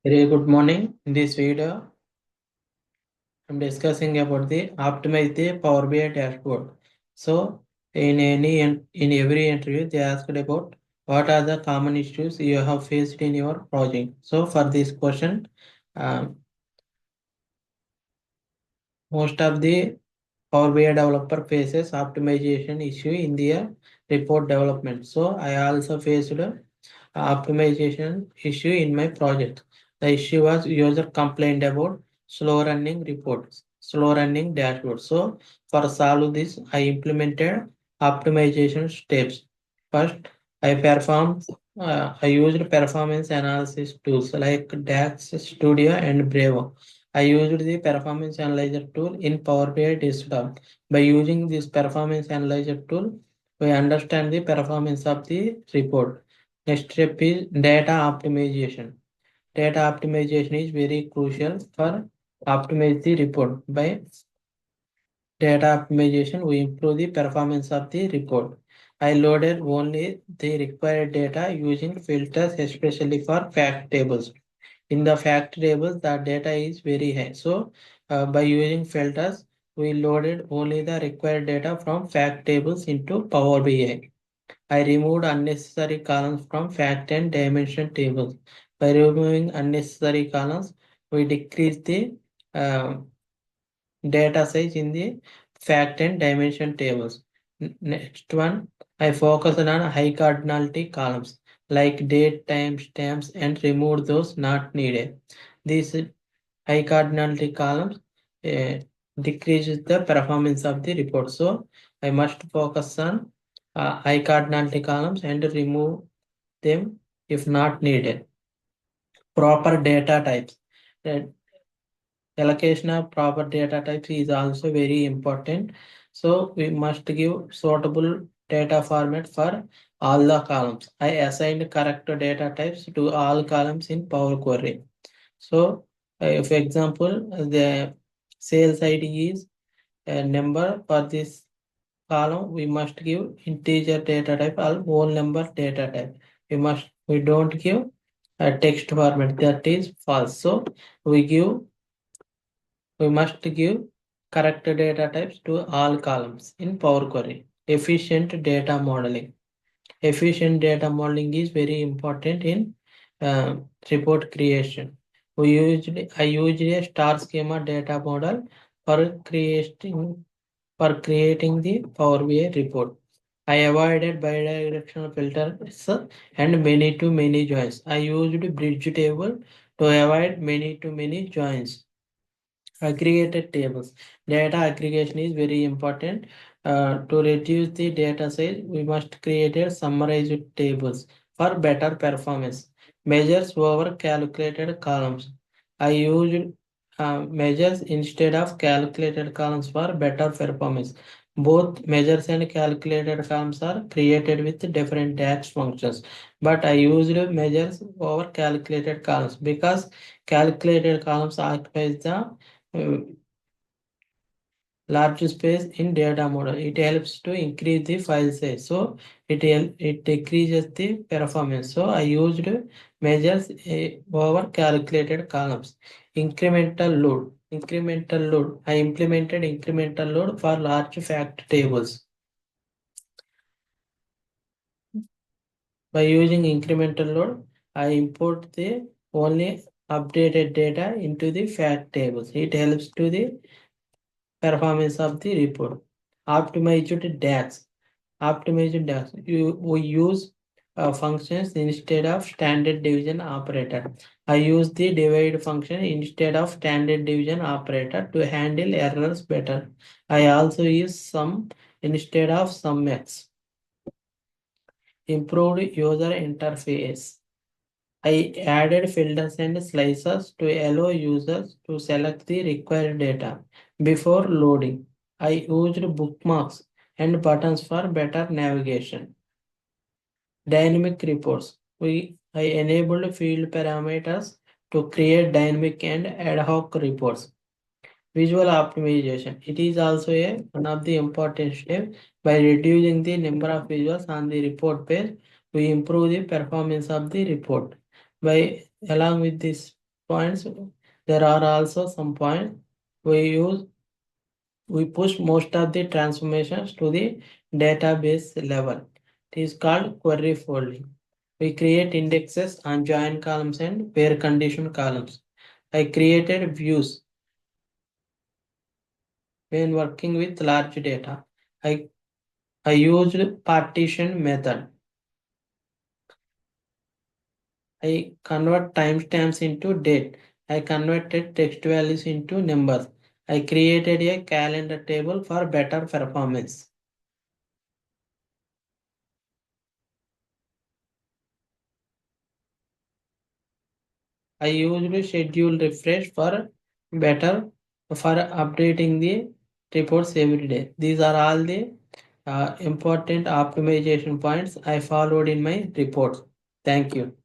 Very good morning. In this video, I'm discussing about the optimize the Power BI dashboard. So, in every interview, they asked about what are the common issues you have faced in your project. So, for this question, um, most of the Power BI developer faces optimization issue in their report development. So, I also faced optimization issue in my project. The issue was user complained about slow running reports, slow running dashboard. So for solve this, I implemented optimization steps. First, I used performance analysis tools like DAX Studio and Bravo. I used the performance analyzer tool in Power BI desktop. By using this performance analyzer tool, we understand the performance of the report. Next step is data optimization. Data optimization is very crucial for optimize the report. By data optimization, we improve the performance of the report. I loaded only the required data using filters, especially for fact tables. In the fact tables, the data is very high. So by using filters, we loaded only the required data from fact tables into Power BI. I removed unnecessary columns from fact and dimension tables. By removing unnecessary columns, we decrease the uh, data size in the fact and dimension tables. Next one, I focused on high cardinality columns like date, time, stamps, and removed those not needed. These high cardinality columns uh, decreases the performance of the report. So I must focus on high cardinality columns and remove them if not needed. Proper data types. The allocation of proper data types is also very important. So we must give suitable data format for all the columns. I assigned correct data types to all columns in Power Query. So, for example, the sales ID is a number. For this column, we must give integer data type or whole number data type. We don't give a text format, that is false. So we must give correct data types to all columns in Power Query. Efficient data modeling. Efficient data modeling is very important in uh, report creation. I used a star schema data model for creating the Power BI report. I avoided bidirectional filters and many-to-many joins. I used bridge table to avoid many-to-many joins. Aggregated tables. Data aggregation is very important. To reduce the data size, we must create a summarized tables for better performance. Measures over calculated columns. I used measures instead of calculated columns for better performance. Both measures and calculated columns are created with different DAX functions, but I used measures over calculated columns because calculated columns occupies the large space in data model. It helps to increase the file size. So it decreases the performance. So I used measures over calculated columns. Incremental load. Incremental load. I implemented incremental load for large fact tables. By using incremental load, I import the only updated data into the fact tables. It helps to the performance of the report. Optimized DAX. Optimized DAX. We use functions instead of standard division operator. I use the divide function instead of standard division operator to handle errors better. I also use sum instead of sumx. Improved user interface. I added filters and slices to allow users to select the required data before loading. I used bookmarks and buttons for better navigation. Dynamic reports. I enabled field parameters to create dynamic and ad hoc reports. Visual optimization. It is also one of the important steps. By reducing the number of visuals on the report page, we improve the performance of the report. By along with this points. There are also some points we push most of the transformations to the database level. It is called query folding. We create indexes on join columns and where condition columns. I created views when working with large data. I, I used partition method. I convert timestamps into date. I converted text values into numbers. I created a calendar table for better performance. I usually schedule refresh for better for updating the reports every day. These are all the important optimization points I followed in my reports. Thank you.